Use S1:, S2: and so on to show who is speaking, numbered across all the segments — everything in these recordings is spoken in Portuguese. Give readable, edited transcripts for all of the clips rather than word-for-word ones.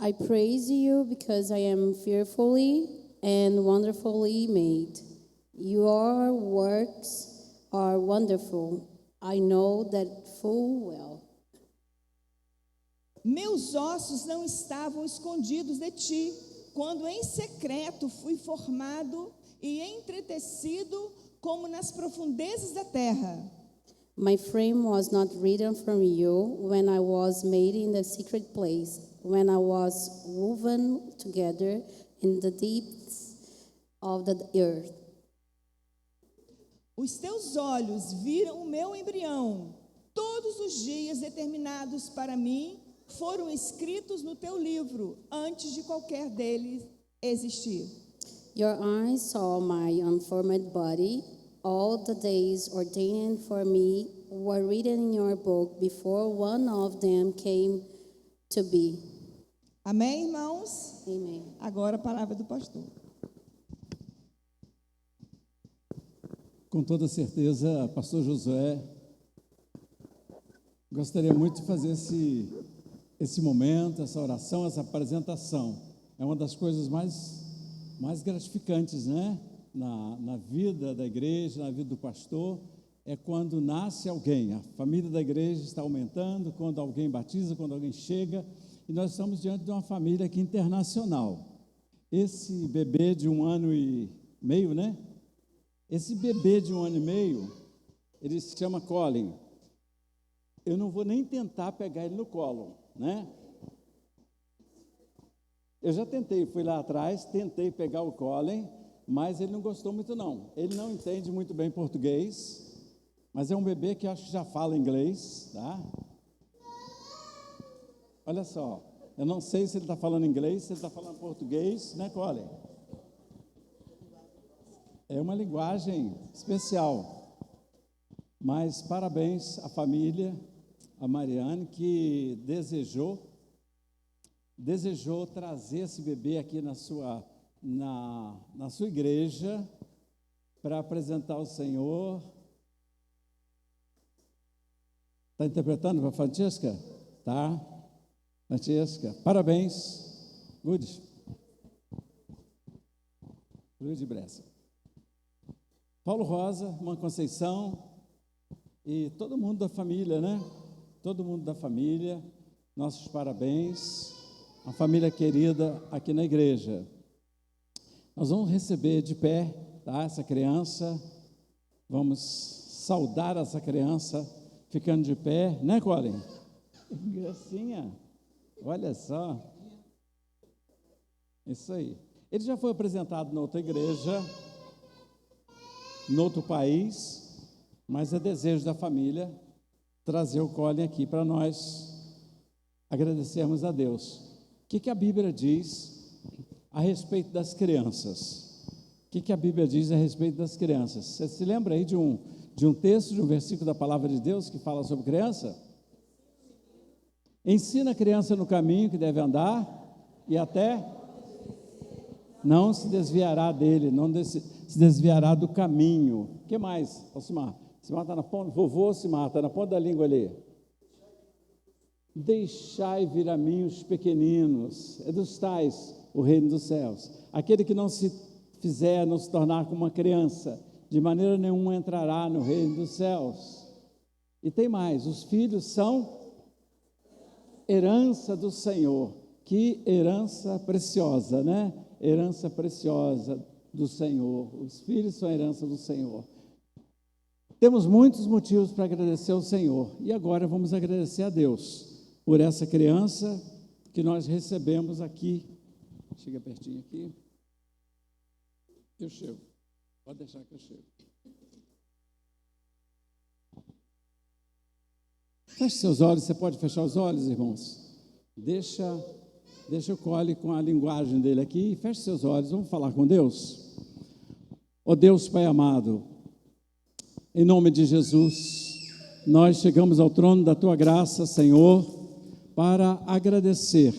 S1: I praise you because I am fearfully and wonderfully made. Your works are wonderful. I know that full well.
S2: Meus ossos não estavam escondidos de ti, quando em secreto fui formado e entretecido como nas profundezas da terra.
S1: My frame was not hidden from you when I was made in the secret place, when I was woven together in the depths of the earth.
S2: Os teus olhos viram o meu embrião. Todos os dias determinados para mim foram escritos no teu livro, antes de qualquer deles existir.
S1: Your eyes saw my unformed body. All the days ordained for me were written in your book before one of them came to be.
S2: Amém, irmãos?
S1: Amen.
S2: Agora a palavra do pastor.
S3: Com toda certeza, pastor Josué, gostaria muito de fazer esse momento, essa oração, essa apresentação. É uma das coisas mais gratificantes, né? Na vida da igreja, na vida do pastor, é quando nasce alguém. A família da igreja está aumentando, quando alguém batiza, quando alguém chega. E nós estamos diante de uma família aqui internacional. Esse bebê de 1 ano e meio, né? Esse bebê de 1 ano e meio, ele se chama Colin. Eu não vou nem tentar pegar ele no colo, né? Eu já tentei, fui lá atrás, tentei pegar o Colin, mas ele não gostou muito não. Ele não entende muito bem português, mas é um bebê que eu acho que já fala inglês, tá? Olha só, eu não sei se ele está falando inglês, se ele está falando português, né, Colin? É uma linguagem especial, mas parabéns à família, a Mariane, que desejou trazer esse bebê aqui na sua igreja para apresentar ao Senhor. Está interpretando para a Francesca? Tá. Francesca, parabéns. Good Bressa. Paulo Rosa, irmã Conceição e todo mundo da família, né? Todo mundo da família, nossos parabéns, uma família querida aqui na igreja. Nós vamos receber de pé, tá, essa criança, vamos saudar essa criança ficando de pé, né, Colin? Gracinha, olha só, isso aí. Ele já foi apresentado na outra igreja, em outro país, mas é desejo da família trazer o Colin aqui para nós agradecermos a Deus. O que a Bíblia diz a respeito das crianças? O que a Bíblia diz a respeito das crianças? Você se lembra aí de um texto, de um versículo da palavra de Deus que fala sobre criança? Ensina a criança no caminho que deve andar e até não se desviará dele, não se desviará do caminho. O que mais, Alcimar? Alcimar está na ponta, vovô Alcimar, está na ponta da língua ali. Deixai vir a mim os pequeninos, é dos tais o reino dos céus. Aquele que não se fizer, não se tornar como uma criança, de maneira nenhuma entrará no reino dos céus. E tem mais, os filhos são herança do Senhor. Que herança preciosa, né? Herança preciosa do Senhor. Os filhos são herança do Senhor. Temos muitos motivos para agradecer ao Senhor. E agora vamos agradecer a Deus por essa criança que nós recebemos aqui. Chega pertinho aqui. Eu chego. Pode deixar que eu chego. Feche seus olhos. Você pode fechar os olhos, irmãos? Deixa o Cole com a linguagem dele aqui. Feche seus olhos. Vamos falar com Deus. Ó Deus Pai amado, em nome de Jesus, nós chegamos ao trono da Tua graça, Senhor, para agradecer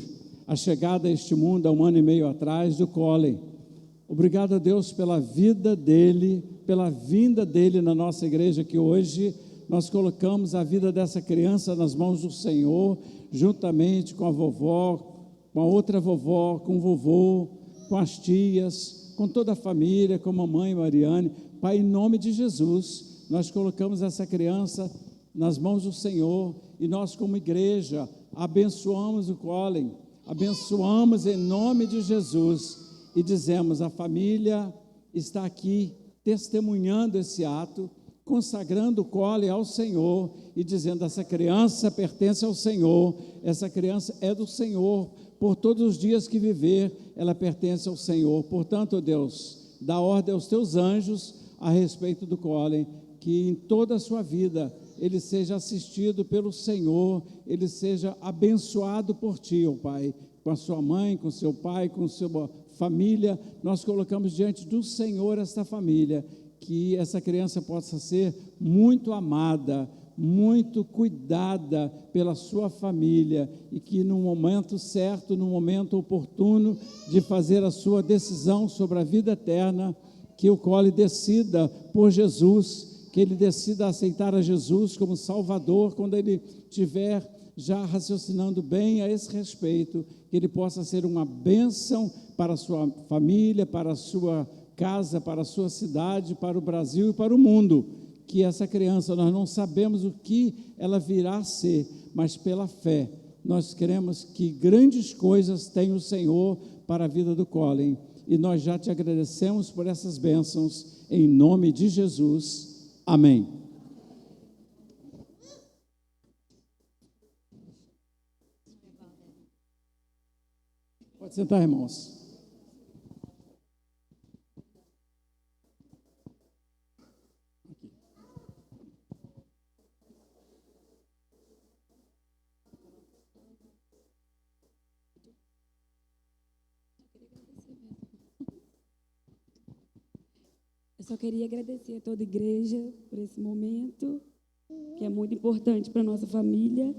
S3: a chegada a este mundo há 1 ano e meio atrás do Colin. Obrigado a Deus pela vida dele, pela vinda dele na nossa igreja, que hoje nós colocamos a vida dessa criança nas mãos do Senhor, juntamente com a vovó, com a outra vovó, com o vovô, com as tias, com toda a família, com a mamãe Mariane. Pai, em nome de Jesus, nós colocamos essa criança nas mãos do Senhor e nós, como igreja, abençoamos o Colin, abençoamos em nome de Jesus e dizemos: a família está aqui testemunhando esse ato, consagrando o Colin ao Senhor e dizendo: essa criança pertence ao Senhor, essa criança é do Senhor, por todos os dias que viver, ela pertence ao Senhor. Portanto, Deus, dá ordem aos teus anjos a respeito do Colin, que em toda a sua vida ele seja assistido pelo Senhor, ele seja abençoado por ti, ó Pai, com a sua mãe, com seu pai, com sua família. Nós colocamos diante do Senhor esta família, que essa criança possa ser muito amada, muito cuidada pela sua família, e que no momento certo, no momento oportuno de fazer a sua decisão sobre a vida eterna, que o Colin decida por Jesus, que ele decida aceitar a Jesus como Salvador, quando ele estiver já raciocinando bem a esse respeito, que ele possa ser uma bênção para a sua família, para a sua casa, para a sua cidade, para o Brasil e para o mundo. Que essa criança, nós não sabemos o que ela virá a ser, mas pela fé, nós queremos que grandes coisas tenha o Senhor para a vida do Colin, e nós já te agradecemos por essas bênçãos, em nome de Jesus. Amém. Pode sentar, irmãos.
S4: Eu só queria agradecer a toda a igreja por esse momento, que é muito importante para a nossa família.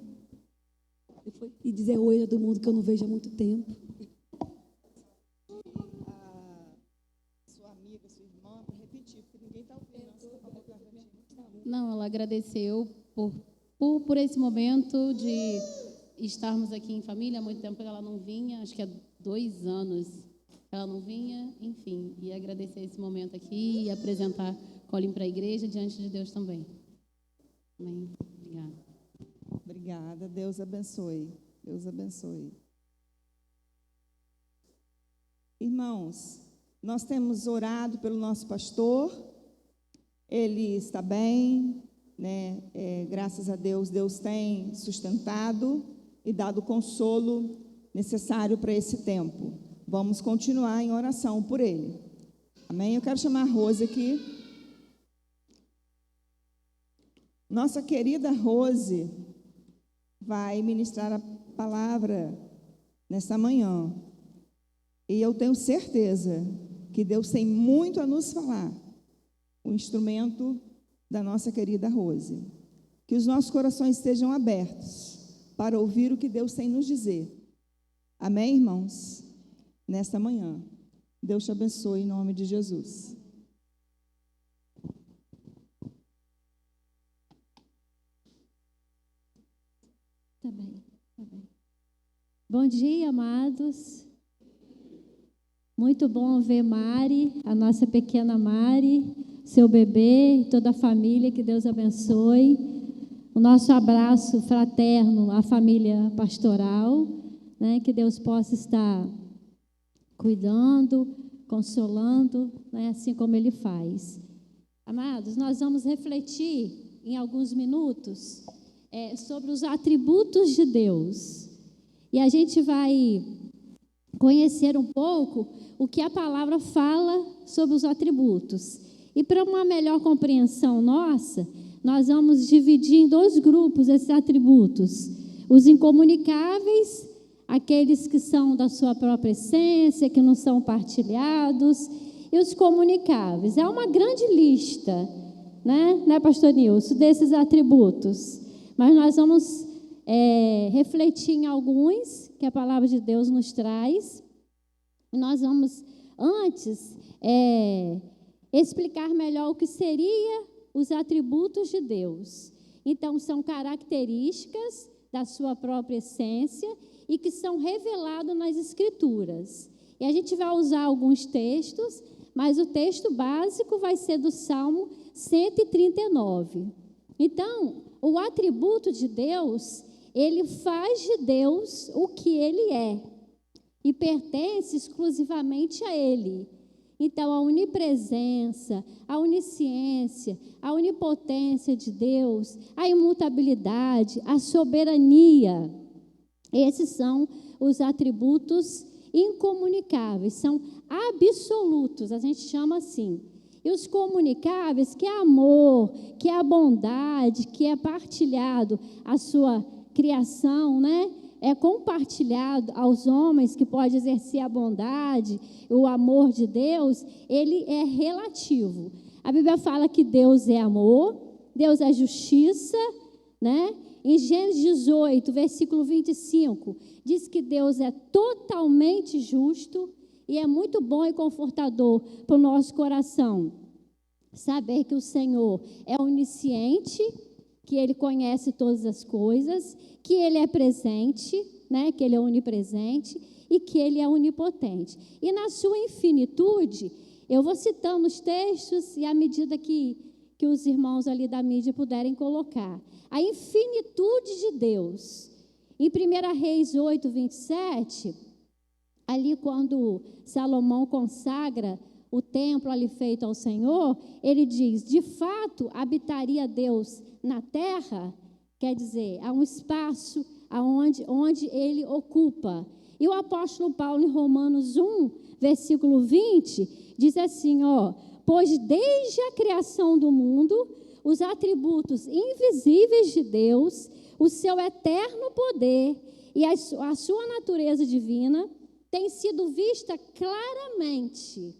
S4: E dizer oi a todo mundo que eu não vejo há muito tempo.
S2: Sua amiga, sua irmã, para repetir, porque ninguém está ouvindo.
S1: Não, ela agradeceu por esse momento de estarmos aqui em família. Há muito tempo que ela não vinha, acho que há 2 anos ela não vinha, enfim, e agradecer esse momento aqui e apresentar Colin para a igreja diante de Deus também. Amém. Obrigada.
S2: Obrigada, Deus abençoe. Deus abençoe. Irmãos, nós temos orado pelo nosso pastor, ele está bem, né? Graças a Deus, Deus tem sustentado e dado o consolo necessário para esse tempo. Vamos continuar em oração por ele. Amém? Eu quero chamar a Rose aqui. Nossa querida Rose vai ministrar a palavra nesta manhã. E eu tenho certeza que Deus tem muito a nos falar. O instrumento da nossa querida Rose. Que os nossos corações estejam abertos para ouvir o que Deus tem nos dizer. Amém, irmãos? Nesta manhã. Deus te abençoe em nome de Jesus.
S5: Tá bem, tá bem. Bom dia, amados. Muito bom ver Mari, a nossa pequena Mari, seu bebê e toda a família, que Deus abençoe. O nosso abraço fraterno à família pastoral, né, que Deus possa estar cuidando, consolando, né, assim como Ele faz. Amados, nós vamos refletir em alguns minutos sobre os atributos de Deus. E a gente vai conhecer um pouco o que a palavra fala sobre os atributos. E para uma melhor compreensão nossa, nós vamos dividir em 2 grupos esses atributos. Os incomunicáveis, aqueles que são da sua própria essência, que não são partilhados, e os comunicáveis. É uma grande lista, né, pastor Nilson, desses atributos. Mas nós vamos refletir em alguns que a palavra de Deus nos traz. Nós vamos, antes, explicar melhor o que seria os atributos de Deus. Então, são características, da sua própria essência e que são revelados nas Escrituras. E a gente vai usar alguns textos, mas o texto básico vai ser do Salmo 139. Então, o atributo de Deus, ele faz de Deus o que ele é e pertence exclusivamente a ele. Então, a onipresença, a onisciência, a onipotência de Deus, a imutabilidade, a soberania, esses são os atributos incomunicáveis, são absolutos, a gente chama assim. E os comunicáveis, que é amor, que é a bondade, que é partilhado a sua criação, né? É compartilhado aos homens, que pode exercer a bondade, o amor de Deus, ele é relativo. A Bíblia fala que Deus é amor, Deus é justiça, né? Em Gênesis 18, versículo 25, diz que Deus é totalmente justo e é muito bom e confortador para o nosso coração saber que o Senhor é onisciente, que Ele conhece todas as coisas, que Ele é presente, né? Que Ele é onipresente e que Ele é onipotente. E na sua infinitude, eu vou citando os textos e à medida que os irmãos ali da mídia puderem colocar. A infinitude de Deus. Em 1 Reis 8, 27, ali quando Salomão consagra o templo ali feito ao Senhor, ele diz, de fato, habitaria Deus na terra, quer dizer, há um espaço onde ele ocupa. E o apóstolo Paulo, em Romanos 1, versículo 20, diz assim, pois desde a criação do mundo, os atributos invisíveis de Deus, o seu eterno poder e a sua natureza divina têm sido vista claramente,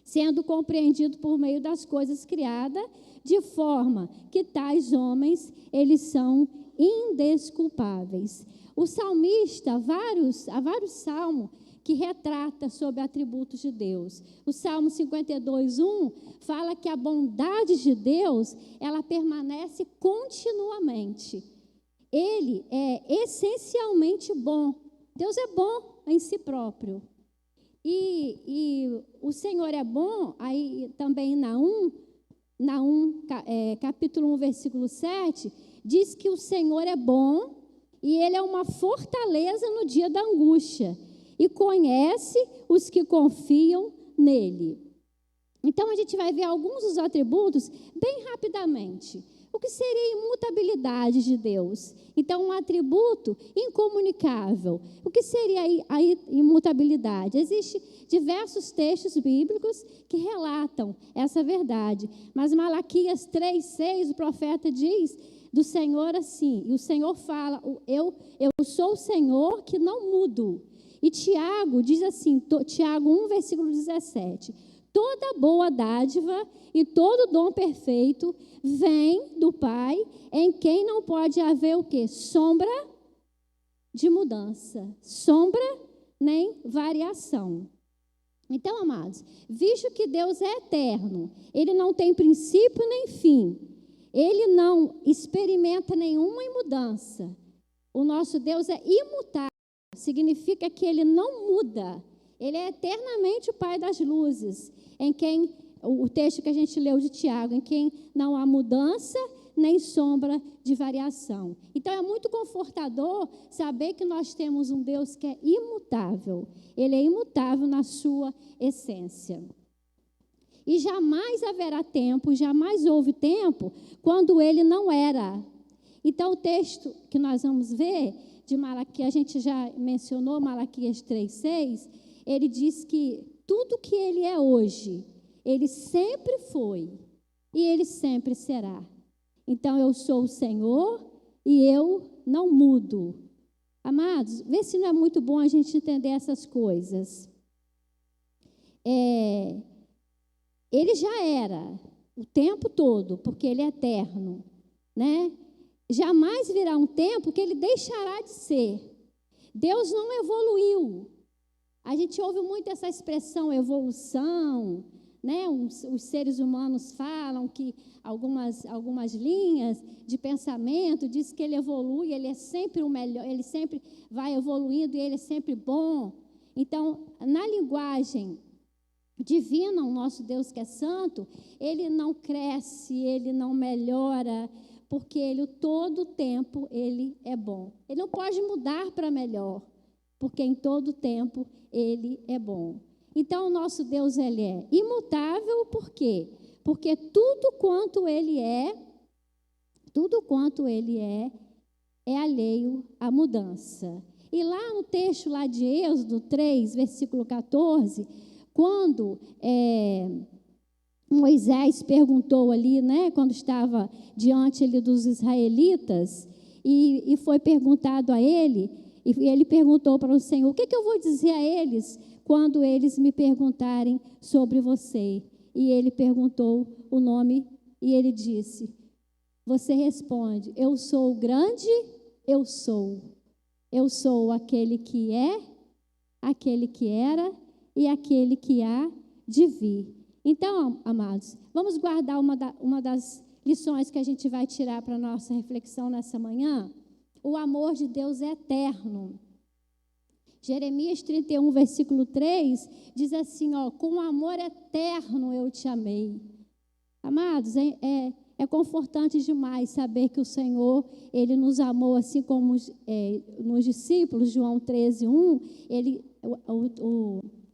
S5: sendo compreendido por meio das coisas criadas, de forma que tais homens, eles são indesculpáveis. O salmista, há vários salmos que retrata sobre atributos de Deus. O Salmo 52, 1, fala que a bondade de Deus, ela permanece continuamente. Ele é essencialmente bom. Deus é bom em si próprio. E o Senhor é bom, aí também Naum, capítulo 1, versículo 7, diz que o Senhor é bom e Ele é uma fortaleza no dia da angústia e conhece os que confiam nele. Então, a gente vai ver alguns dos atributos bem rapidamente. O que seria a imutabilidade de Deus? Então, um atributo incomunicável. O que seria a imutabilidade? Existem diversos textos bíblicos que relatam essa verdade. Mas Malaquias 3:6, o profeta diz do Senhor assim, e o Senhor fala, eu sou o Senhor que não mudo. E Tiago diz assim, Tiago 1, versículo 17, toda boa dádiva e todo dom perfeito vem do Pai, em quem não pode haver o quê? Sombra de mudança, sombra nem variação. Então, amados, visto que Deus é eterno, Ele não tem princípio nem fim, Ele não experimenta nenhuma mudança, o nosso Deus é imutável, significa que Ele não muda, Ele é eternamente o Pai das luzes, em quem, o texto que a gente leu de Tiago, em quem não há mudança nem sombra de variação. Então, é muito confortador saber que nós temos um Deus que é imutável. Ele é imutável na sua essência. E jamais haverá tempo, jamais houve tempo, quando Ele não era. Então, o texto que nós vamos ver, de Malaquias, a gente já mencionou, Malaquias 3:6, ele diz que tudo que Ele é hoje, Ele sempre foi e Ele sempre será. Então, eu sou o Senhor e eu não mudo. Amados, vê se não é muito bom a gente entender essas coisas. Ele já era o tempo todo, porque Ele é eterno, né? Jamais virá um tempo que Ele deixará de ser. Deus não evoluiu. A gente ouve muito essa expressão evolução, né, os seres humanos falam que algumas linhas de pensamento diz que ele evolui, ele é sempre o melhor, ele sempre vai evoluindo e ele é sempre bom. Então, na linguagem divina, o nosso Deus que é santo, ele não cresce, ele não melhora, porque ele todo o tempo ele é bom. Ele não pode mudar para melhor, porque em todo o tempo ele é bom. Então, o nosso Deus, ele é imutável, por quê? Porque tudo quanto ele é alheio à mudança. E lá no texto lá de Êxodo 3, versículo 14, quando Moisés perguntou ali, né, quando estava diante ali dos israelitas, e foi perguntado a ele, e ele perguntou para o Senhor, o que eu vou dizer a eles quando eles me perguntarem sobre você? E ele perguntou o nome, e ele disse, você responde, eu sou o grande, eu sou aquele que é, aquele que era e aquele que há de vir. Então, amados, vamos guardar uma das lições que a gente vai tirar para a nossa reflexão nessa manhã. O amor de Deus é eterno. Jeremias 31, versículo 3, diz assim, com amor eterno eu te amei. Amados, é confortante demais saber que o Senhor, ele nos amou assim como nos discípulos, João 13, 1,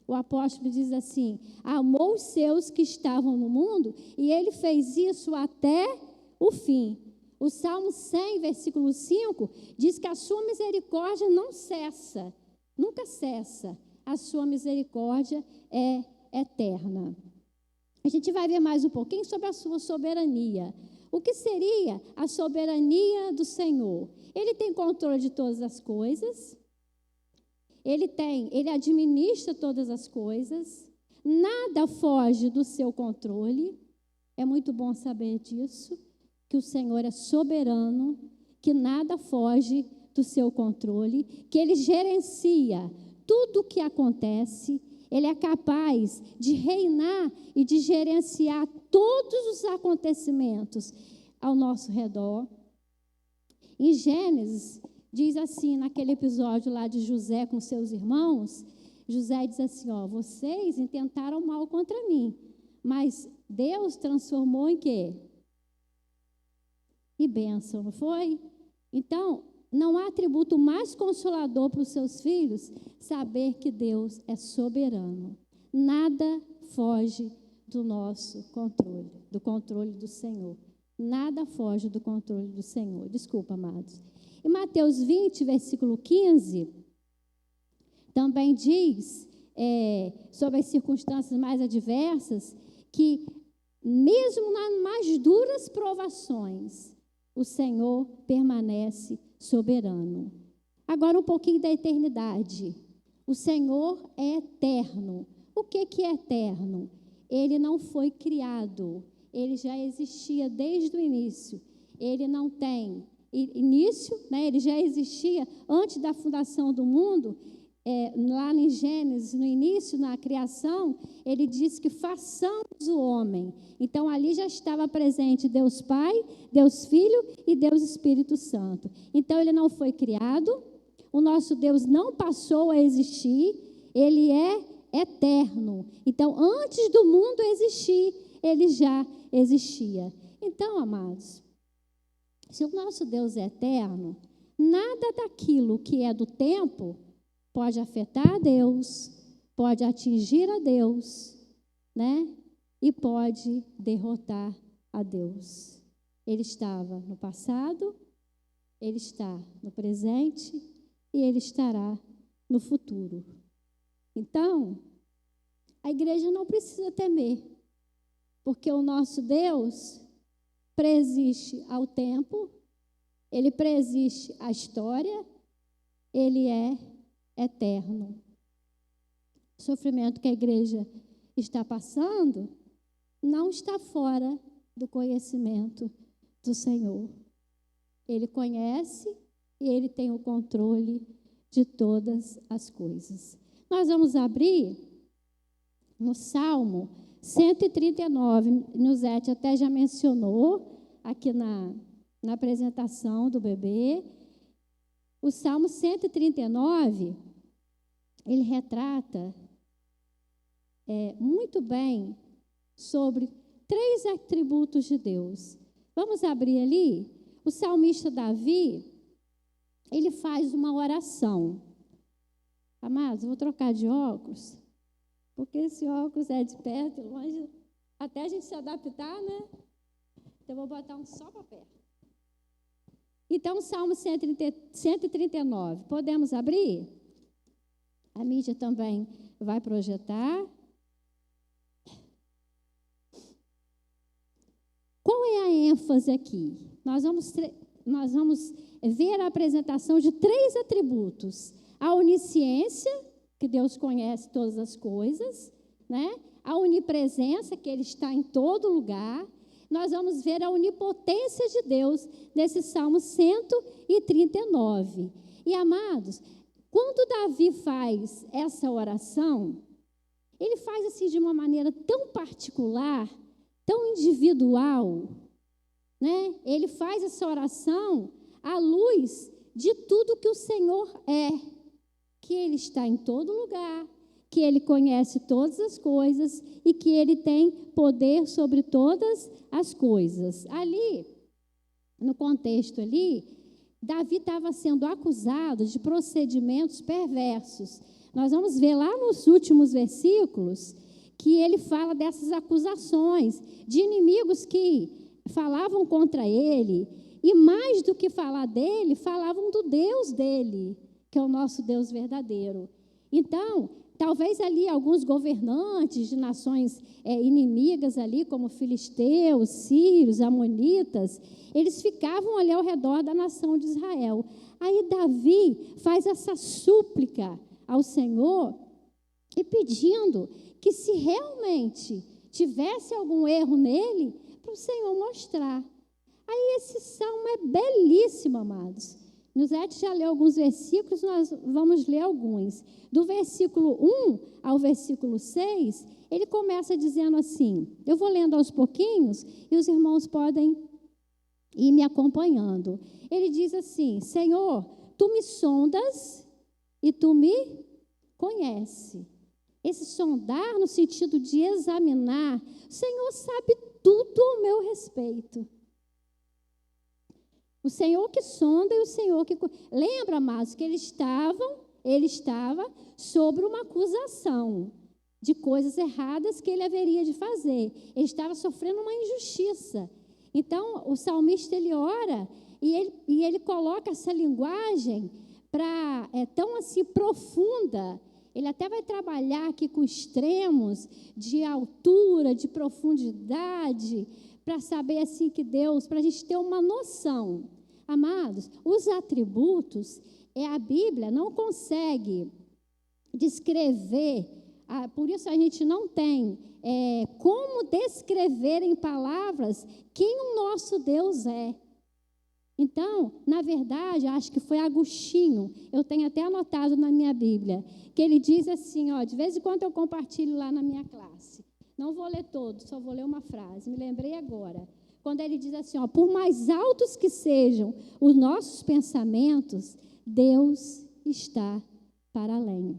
S5: o apóstolo diz assim, amou os seus que estavam no mundo e ele fez isso até o fim. O Salmo 100, versículo 5, diz que a sua misericórdia não cessa, nunca cessa, a sua misericórdia é eterna. A gente vai ver mais um pouquinho sobre a sua soberania. O que seria a soberania do Senhor? Ele tem controle de todas as coisas, ele administra todas as coisas, nada foge do seu controle. É muito bom saber disso, que o Senhor é soberano, que nada foge do seu controle, que ele gerencia tudo o que acontece, ele é capaz de reinar e de gerenciar todos os acontecimentos ao nosso redor. Em Gênesis, diz assim, naquele episódio lá de José com seus irmãos, José diz assim, vocês intentaram mal contra mim, mas Deus transformou em quê? Em bênção, não foi? Então, não há atributo mais consolador para os seus filhos saber que Deus é soberano. Nada foge do nosso controle, do controle do Senhor. Nada foge do controle do Senhor. Desculpa, amados. Em Mateus 20, versículo 15, também diz, sobre as circunstâncias mais adversas, que mesmo nas mais duras provações, o Senhor permanece soberano. Agora um pouquinho da eternidade. O Senhor é eterno. O que é eterno? Ele não foi criado. Ele já existia desde o início. Ele não tem início, né? Ele já existia antes da fundação do mundo. Lá em Gênesis, no início, na criação, ele disse que façamos o homem. Então, ali já estava presente Deus Pai, Deus Filho e Deus Espírito Santo. Então, ele não foi criado, o nosso Deus não passou a existir, ele é eterno. Então, antes do mundo existir, ele já existia. Então, amados, se o nosso Deus é eterno, nada daquilo que é do tempo pode afetar a Deus, pode atingir a Deus, né? E pode derrotar a Deus. Ele estava no passado, ele está no presente e ele estará no futuro. Então, a igreja não precisa temer, porque o nosso Deus preexiste ao tempo, ele preexiste à história, ele é eterno. O sofrimento que a igreja está passando não está fora do conhecimento do Senhor. Ele conhece e ele tem o controle de todas as coisas. Nós vamos abrir no Salmo 139, Nuzete até já mencionou aqui na apresentação do bebê. O Salmo 139, ele retrata muito bem sobre 3 atributos de Deus. Vamos abrir ali? O salmista Davi, ele faz uma oração. Amados, vou trocar de óculos, porque esse óculos é de perto, longe, até a gente se adaptar, né? Então, eu vou botar um só para perto. Então, Salmo 139, podemos abrir? A mídia também vai projetar. Qual é a ênfase aqui? Nós vamos ver a apresentação de 3 atributos. A onisciência, que Deus conhece todas as coisas, né? A onipresença, que Ele está em todo lugar. Nós vamos ver a onipotência de Deus nesse Salmo 139. E, amados, quando Davi faz essa oração, ele faz assim de uma maneira tão particular, tão individual, né? Ele faz essa oração à luz de tudo que o Senhor é, que Ele está em todo lugar, que Ele conhece todas as coisas e que Ele tem poder sobre todas as coisas. Ali, no contexto ali, Davi estava sendo acusado de procedimentos perversos. Nós vamos ver lá nos últimos versículos que ele fala dessas acusações de inimigos que falavam contra ele, e mais do que falar dele, falavam do Deus dele, que é o nosso Deus verdadeiro. Então, talvez ali alguns governantes de nações inimigas ali, como filisteus, sírios, amonitas, eles ficavam ali ao redor da nação de Israel. Aí Davi faz essa súplica ao Senhor e pedindo que, se realmente tivesse algum erro nele, para o Senhor mostrar. Aí esse salmo é belíssimo, amados. Nuzete já leu alguns versículos, nós vamos ler alguns. Do versículo 1 ao versículo 6, ele começa dizendo assim, eu vou lendo aos pouquinhos e os irmãos podem ir me acompanhando. Ele diz assim, Senhor, Tu me sondas e Tu me conheces. Esse sondar no sentido de examinar, o Senhor sabe tudo ao meu respeito. O Senhor que sonda e o Senhor que... Lembra, amados, que ele estava sobre uma acusação de coisas erradas que ele haveria de fazer. Ele estava sofrendo uma injustiça. Então, o salmista, ele ora e ele coloca essa linguagem tão assim profunda. Ele até vai trabalhar aqui com extremos de altura, de profundidade, para saber assim que Deus, para a gente ter uma noção. Amados, os atributos, a Bíblia não consegue descrever, por isso a gente não tem como descrever em palavras quem o nosso Deus é. Então, na verdade, acho que foi Agostinho, eu tenho até anotado na minha Bíblia, que ele diz assim, de vez em quando eu compartilho lá na minha classe. Não vou ler todo, só vou ler uma frase, me lembrei agora. Quando ele diz assim, por mais altos que sejam os nossos pensamentos, Deus está para além.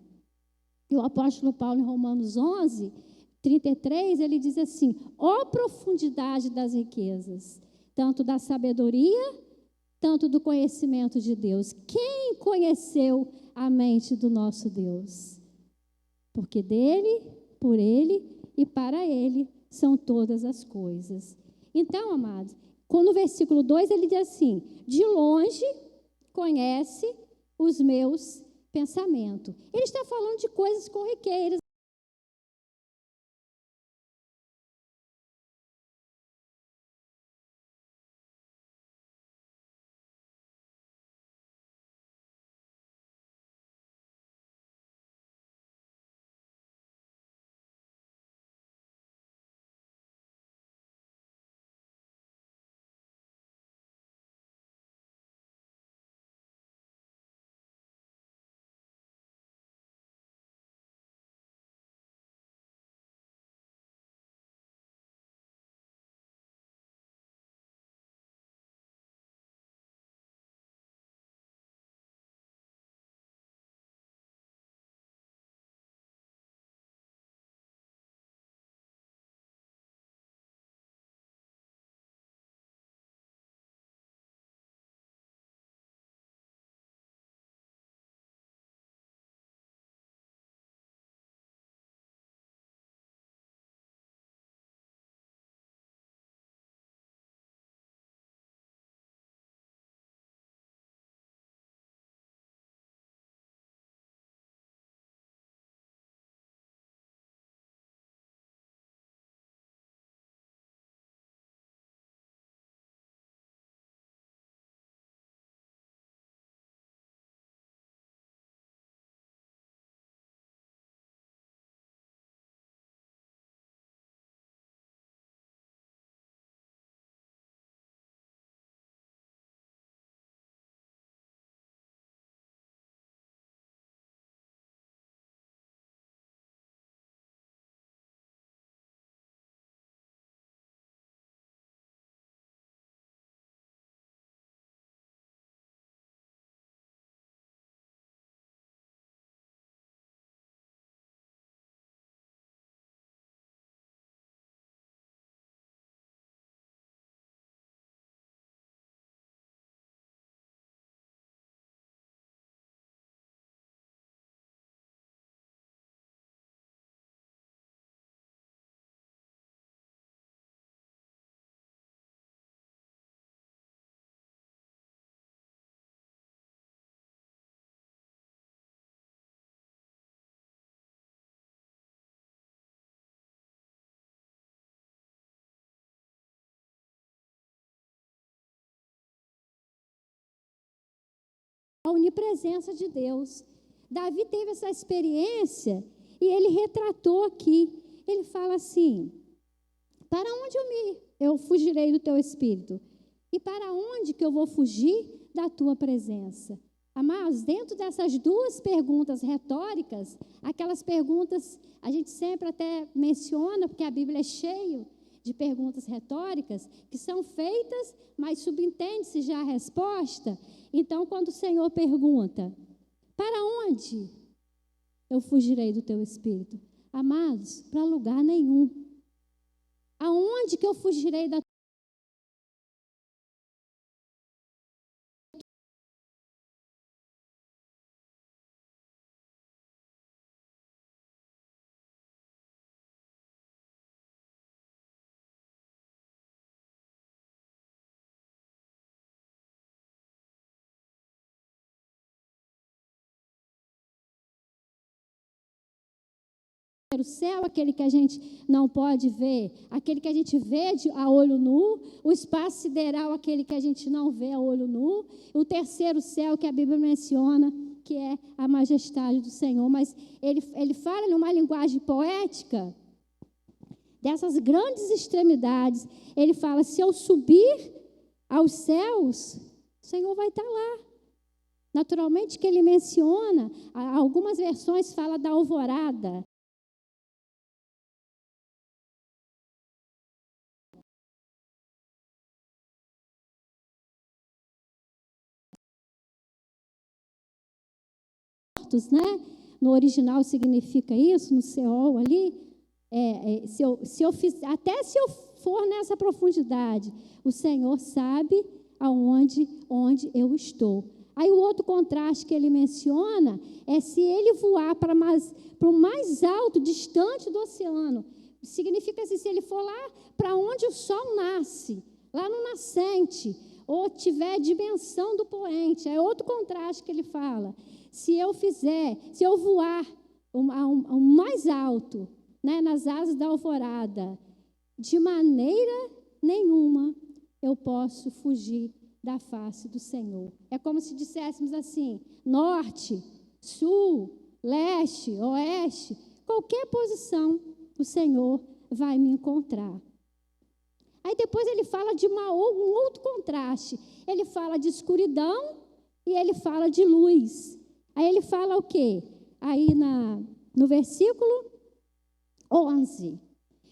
S5: E o apóstolo Paulo, em Romanos 11, 33, ele diz assim, ó profundidade das riquezas, tanto da sabedoria, tanto do conhecimento de Deus. Quem conheceu a mente do nosso Deus? Porque dele, por ele e para ele são todas as coisas. Então, amados, no versículo 2 ele diz assim, de longe conhece os meus pensamentos. Ele está falando de coisas corriqueiras. a onipresença de Deus. Davi teve essa experiência e ele retratou aqui. Ele fala assim: para onde eu fugirei do teu espírito? E para onde que eu vou fugir da tua presença? Amados, dentro dessas duas perguntas retóricas, aquelas perguntas, a gente sempre até menciona, porque a Bíblia é cheia de perguntas retóricas, que são feitas, mas subentende-se já a resposta. Então, quando o Senhor pergunta: para onde eu fugirei do teu espírito? Amados, para lugar nenhum. Aonde que eu fugirei da o céu, aquele que a gente não pode ver, aquele que a gente vê a olho nu, o espaço sideral, aquele que a gente não vê a olho nu, o terceiro céu que a Bíblia menciona, que é a majestade do Senhor. Mas ele fala numa linguagem poética dessas grandes extremidades. Ele fala: se eu subir aos céus, o Senhor vai estar lá. Naturalmente que ele menciona, algumas versões falam da alvorada. Né? No original significa isso, no Seol ali. Até se eu for nessa profundidade, o Senhor sabe onde eu estou. Aí o outro contraste que ele menciona é se ele voar para o mais alto, distante do oceano. Significa assim, se ele for lá para onde o sol nasce, lá no nascente, ou tiver dimensão do poente. É outro contraste que ele fala. Se eu voar o mais alto, né, nas asas da alvorada, de maneira nenhuma eu posso fugir da face do Senhor. É como se disséssemos assim: norte, sul, leste, oeste, qualquer posição, o Senhor vai me encontrar. Aí depois ele fala de um outro contraste. Ele fala de escuridão e ele fala de luz. Aí ele fala o quê? Aí no versículo 11.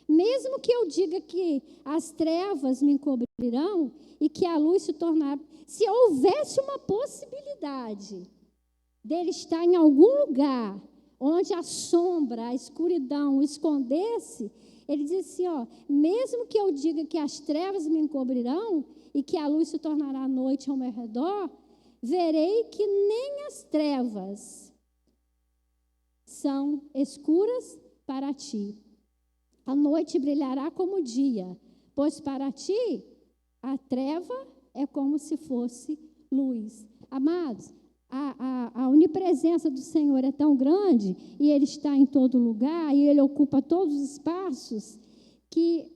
S5: Mesmo que eu diga que as trevas me encobrirão e que a luz se tornar... Se houvesse uma possibilidade dele estar em algum lugar onde a sombra, a escuridão o escondesse, ele diz assim, mesmo que eu diga que as trevas me encobrirão e que a luz se tornará noite ao meu redor, verei que nem as trevas são escuras para ti. A noite brilhará como o dia, pois para ti a treva é como se fosse luz. Amados, a onipresença do Senhor é tão grande e Ele está em todo lugar e Ele ocupa todos os espaços, que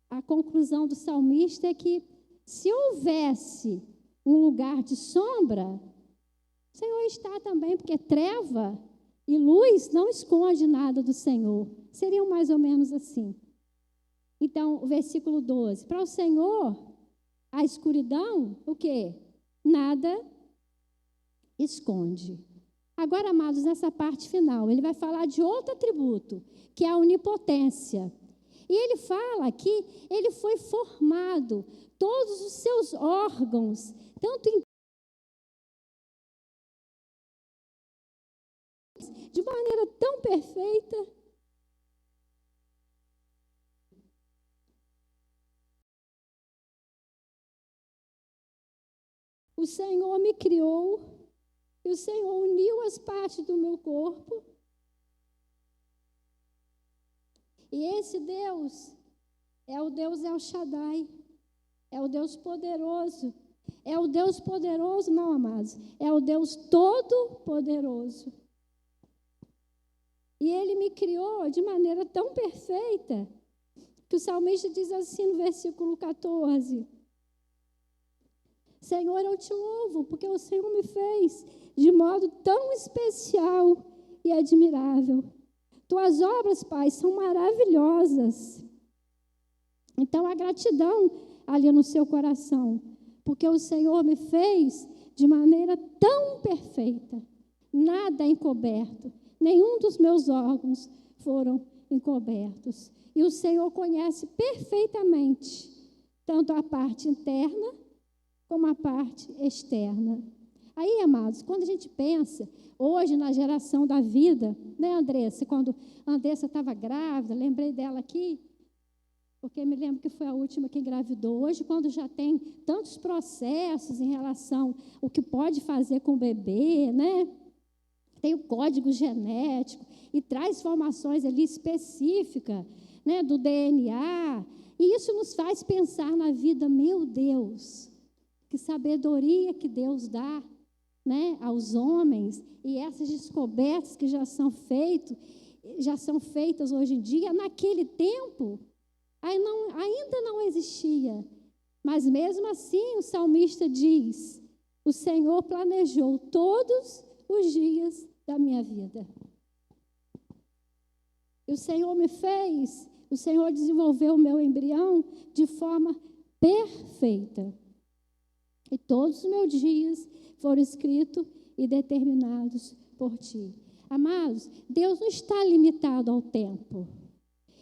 S5: a conclusão do salmista é que se houvesse um lugar de sombra, o Senhor está também, porque treva e luz não esconde nada do Senhor. Seriam mais ou menos assim. Então, o versículo 12. Para o Senhor, a escuridão, o quê? Nada esconde. Agora, amados, nessa parte final, ele vai falar de outro atributo, que é a onipotência. E ele fala que ele foi formado, todos os seus órgãos, tanto de maneira tão perfeita. O Senhor me criou e o Senhor uniu as partes do meu corpo. E esse Deus é o Deus El Shaddai, é o Deus poderoso. É o Deus poderoso, não, amados, é o Deus todo-poderoso. E Ele me criou de maneira tão perfeita, que o salmista diz assim no versículo 14: Senhor, eu te louvo, porque o Senhor me fez de modo tão especial e admirável. Tuas obras, Pai, são maravilhosas. Então, a gratidão ali no seu coração, porque o Senhor me fez de maneira tão perfeita, nada encoberto, nenhum dos meus órgãos foram encobertos. E o Senhor conhece perfeitamente tanto a parte interna como a parte externa. Aí, amados, quando a gente pensa, hoje na geração da vida, né, Andressa? Quando a Andressa estava grávida, lembrei dela aqui, porque me lembro que foi a última que engravidou. Hoje, quando já tem tantos processos em relação ao que pode fazer com o bebê, né? Tem o código genético e traz informações ali específicas, né, do DNA. E isso nos faz pensar na vida, meu Deus, que sabedoria que Deus dá, né, aos homens, e essas descobertas que já são feitas hoje em dia, naquele tempo, ainda não existia. Mas mesmo assim, o salmista diz: o Senhor planejou todos os dias da minha vida. E o Senhor me fez, o Senhor desenvolveu o meu embrião de forma perfeita. E todos os meus dias foram escritos e determinados por ti. Amados, Deus não está limitado ao tempo.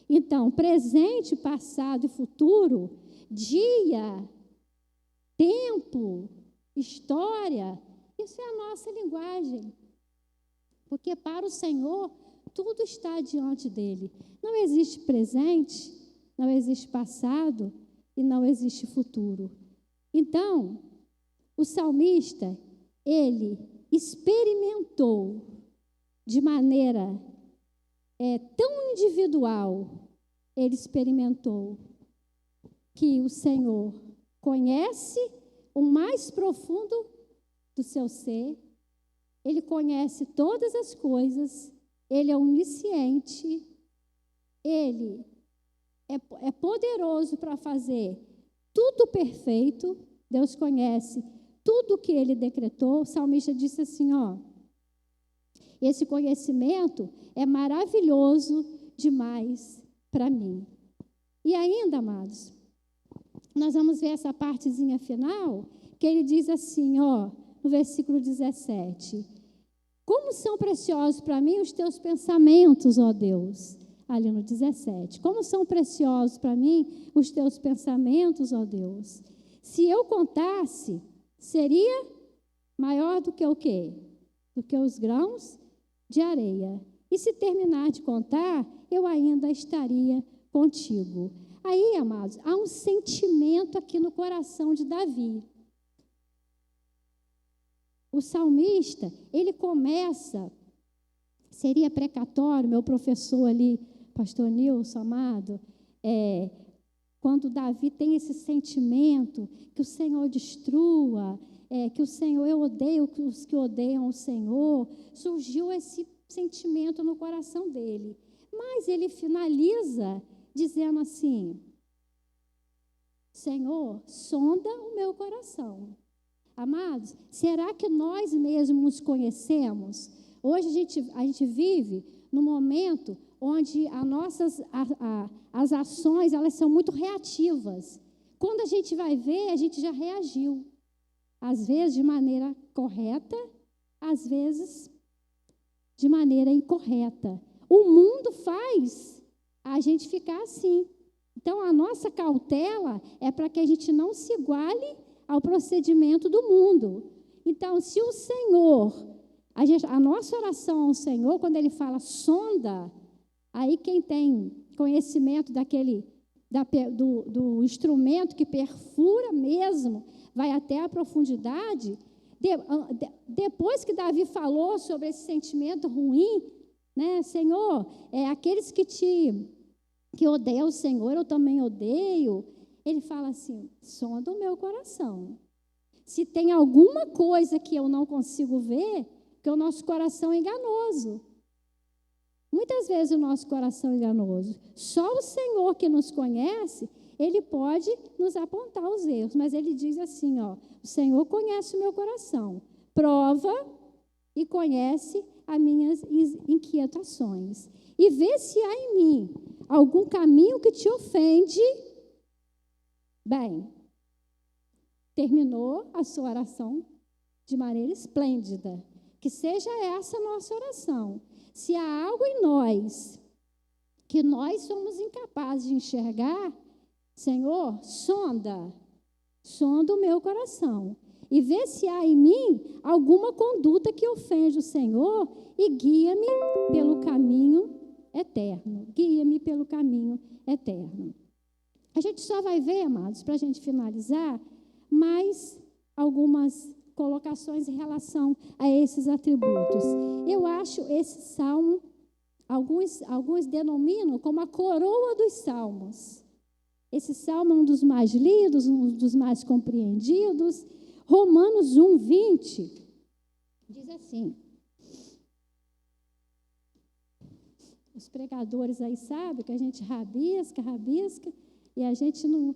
S5: Então, presente, passado e futuro, dia, tempo, história, isso é a nossa linguagem. Porque para o Senhor, tudo está diante dele. Não existe presente, não existe passado e não existe futuro. Então, o salmista, ele experimentou de maneira tão individual, ele experimentou que o Senhor conhece o mais profundo do seu ser, ele conhece todas as coisas, ele é onisciente, ele é poderoso para fazer tudo perfeito. Deus conhece tudo o que ele decretou. O salmista disse assim, ó: esse conhecimento é maravilhoso demais para mim. E ainda, amados, nós vamos ver essa partezinha final, que ele diz assim, ó, no versículo 17: como são preciosos para mim os teus pensamentos, ó Deus. Ali no 17. Como são preciosos para mim os teus pensamentos, ó Deus. Se eu contasse, seria maior do que o quê? Do que os grãos de areia. E se terminar de contar, eu ainda estaria contigo. Aí, amados, há um sentimento aqui no coração de Davi. O salmista, ele começa, seria precatório, meu professor ali, pastor Nilson, amado, quando Davi tem esse sentimento que o Senhor destrua, que o Senhor, eu odeio os que odeiam o Senhor, surgiu esse sentimento no coração dele. Mas ele finaliza dizendo assim: Senhor, sonda o meu coração. Amados, será que nós mesmos nos conhecemos? Hoje a gente vive num momento onde as ações elas são muito reativas. Quando a gente vai ver, a gente já reagiu. Às vezes de maneira correta, às vezes de maneira incorreta. O mundo faz a gente ficar assim. Então, a nossa cautela é para que a gente não se iguale ao procedimento do mundo. Então, se o Senhor, a nossa oração ao Senhor, quando Ele fala sonda, aí quem tem conhecimento do instrumento que perfura mesmo, vai até a profundidade. Depois que Davi falou sobre esse sentimento ruim, né, Senhor, aqueles que odeiam o Senhor, eu também odeio. Ele fala assim: sonda o meu coração. Se tem alguma coisa que eu não consigo ver, porque o nosso coração é enganoso. Muitas vezes o nosso coração é enganoso. Só o Senhor que nos conhece, ele pode nos apontar os erros, mas ele diz assim, ó, o Senhor conhece o meu coração, prova e conhece as minhas inquietações, e vê se há em mim algum caminho que te ofende. Bem, terminou a sua oração de maneira esplêndida. Que seja essa a nossa oração. Se há algo em nós que nós somos incapazes de enxergar, Senhor, sonda o meu coração e vê se há em mim alguma conduta que ofende o Senhor e guia-me pelo caminho eterno. Guia-me pelo caminho eterno. A gente só vai ver, amados, para a gente finalizar, mais algumas colocações em relação a esses atributos. Eu acho esse salmo, alguns denominam como a coroa dos salmos. Esse salmo é um dos mais lidos, um dos mais compreendidos. Romanos 1:20 diz assim. Os pregadores aí sabem que a gente rabisca, e a gente não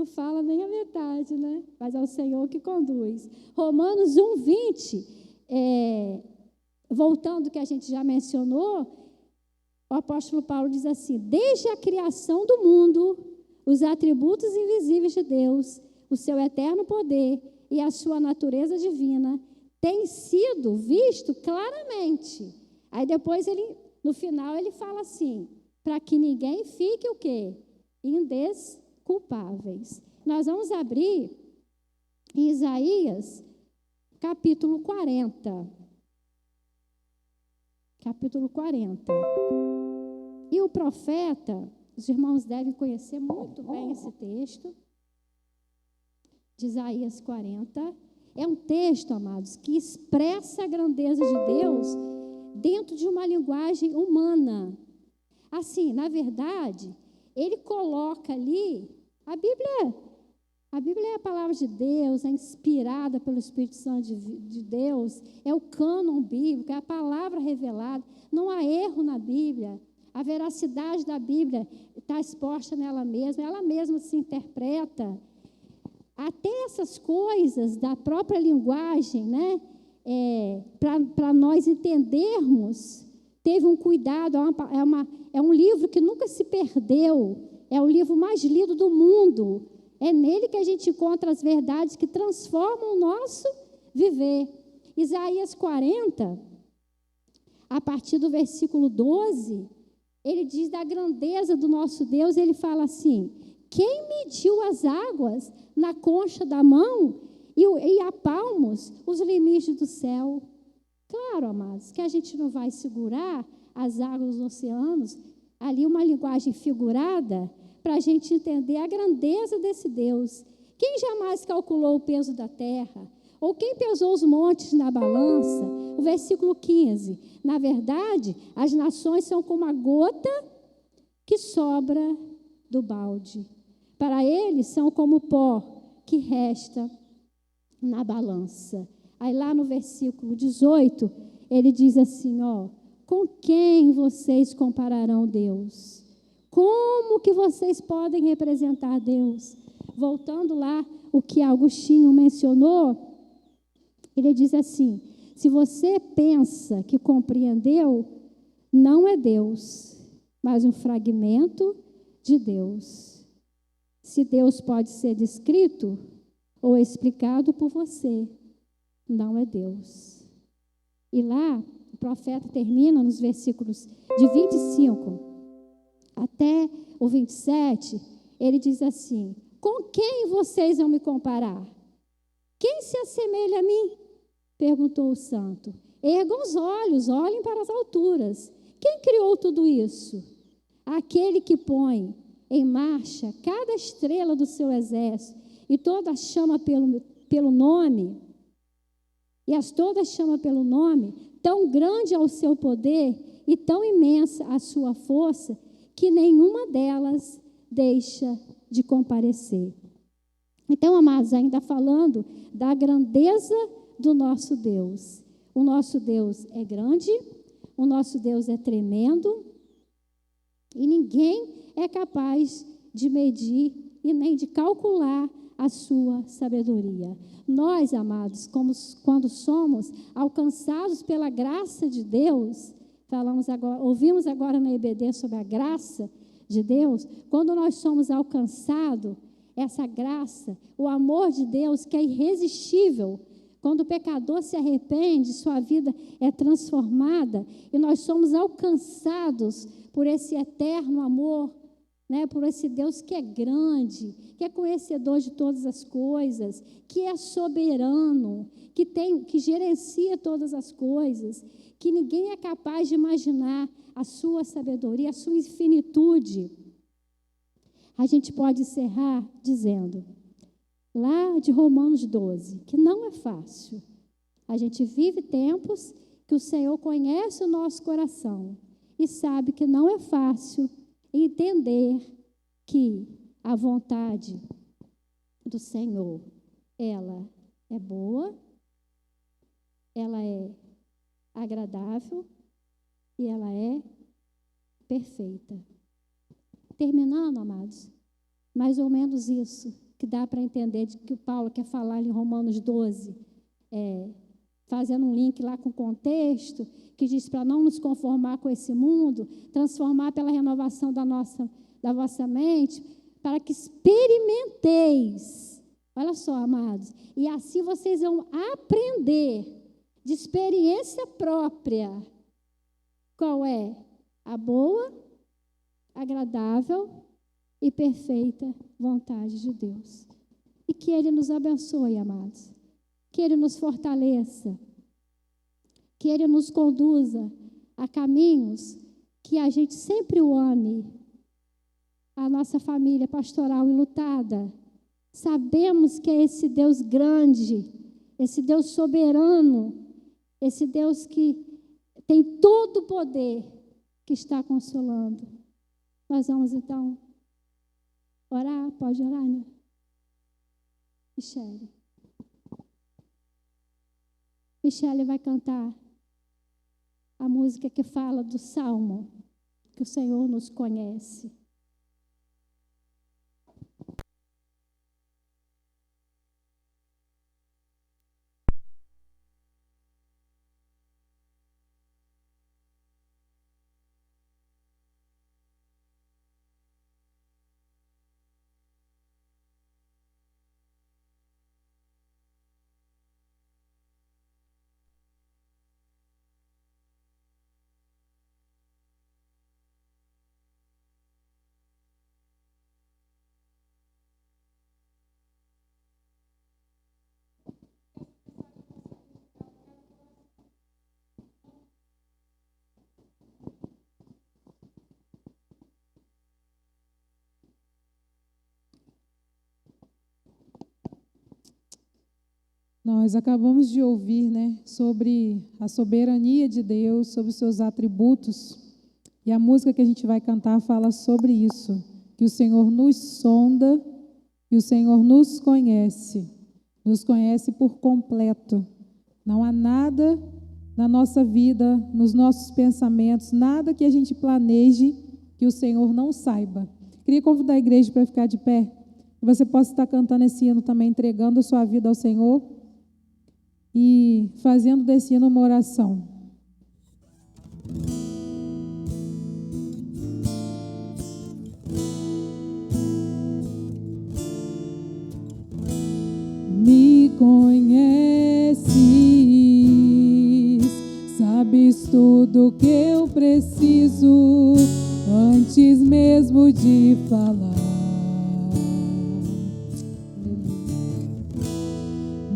S5: fala nem a metade, né? Mas é o Senhor que conduz. Romanos 1:20, voltando ao que a gente já mencionou, o apóstolo Paulo diz assim: desde a criação do mundo, os atributos invisíveis de Deus, o seu eterno poder e a sua natureza divina, têm sido visto claramente. Aí depois, no final, ele fala assim, para que ninguém fique o quê? Indesculpáveis. Nós vamos abrir em Isaías, capítulo 40. Capítulo 40. E o profeta, os irmãos devem conhecer muito bem esse texto, de Isaías 40. É um texto, amados, que expressa a grandeza de Deus dentro de uma linguagem humana. Assim, na verdade, ele coloca ali, a Bíblia é a palavra de Deus, é inspirada pelo Espírito Santo de Deus, é o cânon bíblico, é a palavra revelada, não há erro na Bíblia, a veracidade da Bíblia está exposta nela mesma, ela mesma se interpreta. Até essas coisas da própria linguagem, né, para nós entendermos, teve um cuidado, é um livro que nunca se perdeu, é o livro mais lido do mundo, é nele que a gente encontra as verdades que transformam o nosso viver. Isaías 40, a partir do versículo 12, ele diz da grandeza do nosso Deus, ele fala assim: quem mediu as águas na concha da mão e a palmos os limites do céu? Claro, amados, que a gente não vai segurar as águas dos oceanos, ali uma linguagem figurada, para a gente entender a grandeza desse Deus. Quem jamais calculou o peso da terra? Ou quem pesou os montes na balança? O versículo 15. Na verdade, as nações são como a gota que sobra do balde. Para eles são como o pó que resta na balança. Aí lá no versículo 18, ele diz assim, ó: com quem vocês compararão Deus? Como que vocês podem representar Deus? Voltando lá, o que Agostinho mencionou, ele diz assim: se você pensa que compreendeu, não é Deus, mas um fragmento de Deus. Se Deus pode ser descrito ou explicado por você, não é Deus. E lá, o profeta termina nos versículos de 25 até o 27, ele diz assim: com quem vocês vão me comparar? Quem se assemelha a mim? Perguntou o santo. Ergam os olhos, olhem para as alturas. Quem criou tudo isso? Aquele que põe em marcha cada estrela do seu exército, e todas chama pelo nome, e as todas chama pelo nome, tão grande é o seu poder e tão imensa a sua força, que nenhuma delas deixa de comparecer. Então, amados, ainda falando da grandeza do nosso Deus. O nosso Deus é grande, o nosso Deus é tremendo, e ninguém é capaz de medir e nem de calcular a sua sabedoria. Nós, amados, quando somos alcançados pela graça de Deus, ouvimos agora na EBD sobre a graça de Deus, quando nós somos alcançados, essa graça, o amor de Deus que é irresistível, quando o pecador se arrepende, sua vida é transformada e nós somos alcançados por esse eterno amor, né, por esse Deus que é grande, que é conhecedor de todas as coisas, que é soberano, que gerencia todas as coisas, que ninguém é capaz de imaginar a sua sabedoria, a sua infinitude. A gente pode encerrar dizendo, lá de Romanos 12, que não é fácil. A gente vive tempos que o Senhor conhece o nosso coração e sabe que não é fácil entender que a vontade do Senhor, ela é boa, ela é agradável e ela é perfeita. Terminando, amados, mais ou menos isso que dá para entender de que o Paulo quer falar em Romanos 12, fazendo um link lá com o contexto, que diz para não nos conformar com esse mundo, transformar pela renovação da vossa mente, para que experimenteis, olha só, amados, e assim vocês vão aprender de experiência própria qual é a boa, agradável e perfeita vontade de Deus. E que Ele nos abençoe, amados. Que Ele nos fortaleça. Que Ele nos conduza a caminhos que a gente sempre o ame. A nossa família pastoral enlutada. Sabemos que é esse Deus grande, esse Deus soberano, esse Deus que tem todo o poder que está consolando. Nós vamos, então, orar? Pode orar, né? Michele vai cantar a música que fala do Salmo, que o Senhor nos conhece.
S6: Nós acabamos de ouvir, né, sobre a soberania de Deus, sobre os seus atributos. E a música que a gente vai cantar fala sobre isso, que o Senhor nos sonda e o Senhor nos conhece por completo. Não há nada na nossa vida, nos nossos pensamentos, nada que a gente planeje que o Senhor não saiba. Queria convidar a igreja para ficar de pé, que você possa estar cantando esse hino também, entregando a sua vida ao Senhor e fazendo desse hino uma oração. Me conheces, sabes tudo que eu preciso antes mesmo de falar.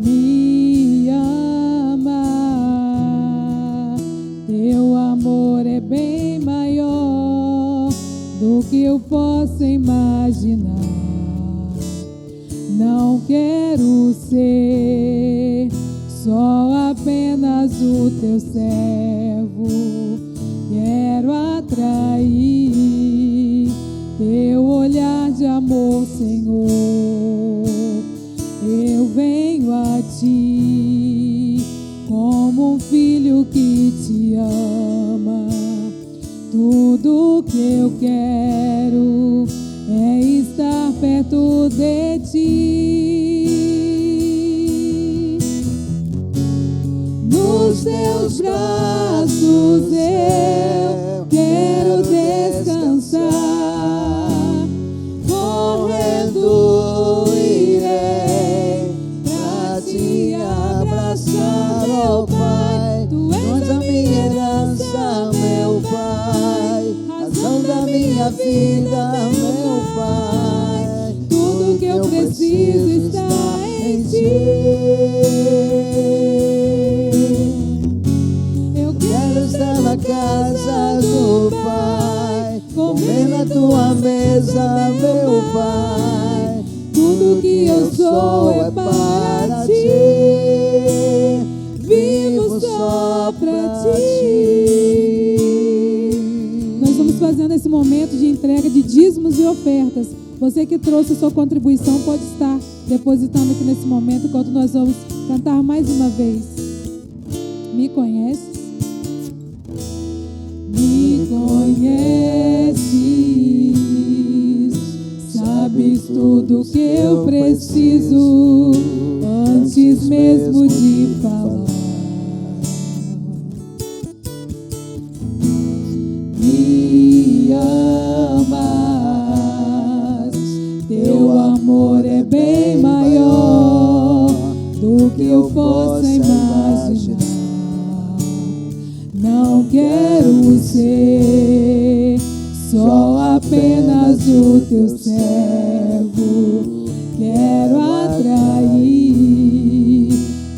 S6: Me ama, teu amor é bem maior do que eu possa imaginar. Não quero ser só apenas o teu servo, quero atrair teu olhar de amor, Senhor. Eu venho a ti como um filho que te ama. Tudo que eu quero é estar perto de ti. Nos teus braços eu quero descansar, correndo irei pra te abraçar, ó Pai. Tu és a minha herança, meu Pai, razão da minha vida, meu Pai. Tudo que eu preciso está em ti. Eu quero estar na casa do Pai, comer na tua mesa, meu Pai. Tudo que eu sou é para ti, vivo só para ti. Nós vamos fazendo esse momento de entrega de dízimos e ofertas. Você que trouxe sua contribuição pode estar depositando aqui nesse momento, enquanto nós vamos cantar mais uma vez. Me conheces? Me conheces, sabes tudo que eu preciso antes mesmo de falar. Me amas, teu amor é bem maior do que eu possa imaginar. Não quero ser só apenas o teu servo, quero atrair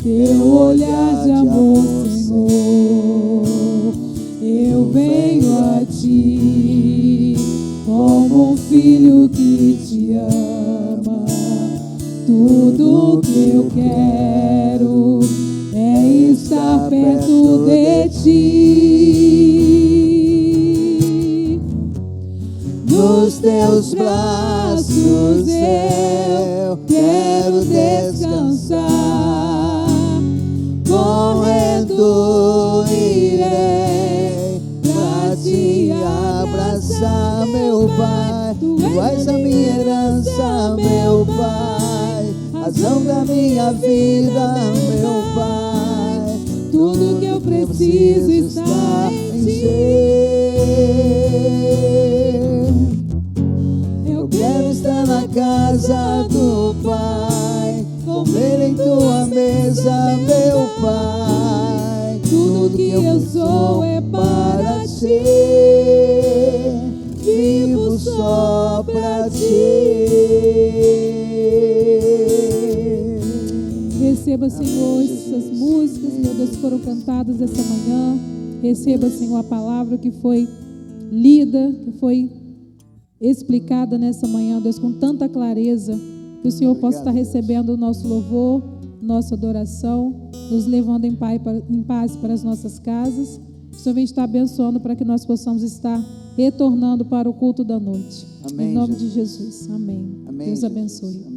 S6: teu olhar de amor, Senhor. Eu venho a ti como um filho que te ama. Tudo que eu quero é estar perto de ti. Nos teus braços eu quero descansar, correndo irei pra te abraçar, meu Pai. Tu és a minha herança, meu Pai, razão da minha vida, meu Pai. Tudo que eu preciso está em ti. Eu quero estar na casa do Pai, comer em tua mesa, meu Pai. Tudo que eu sou é para ti, vivo só para ti. Receba, Senhor, essas músicas, meu Deus, que foram cantadas essa manhã. Receba, Senhor, a palavra que foi lida, que foi explicada nessa manhã, Deus, com tanta clareza. Que o Senhor possa estar recebendo o nosso louvor, nossa adoração, nos levando em paz para as nossas casas. O Senhor vem estar abençoando para que nós possamos estar retornando para o culto da noite.
S7: Amém,
S6: em nome
S7: Jesus.
S6: de Jesus. Amém.
S7: Amém,
S6: Deus
S7: Jesus.
S6: abençoe.
S7: Amém.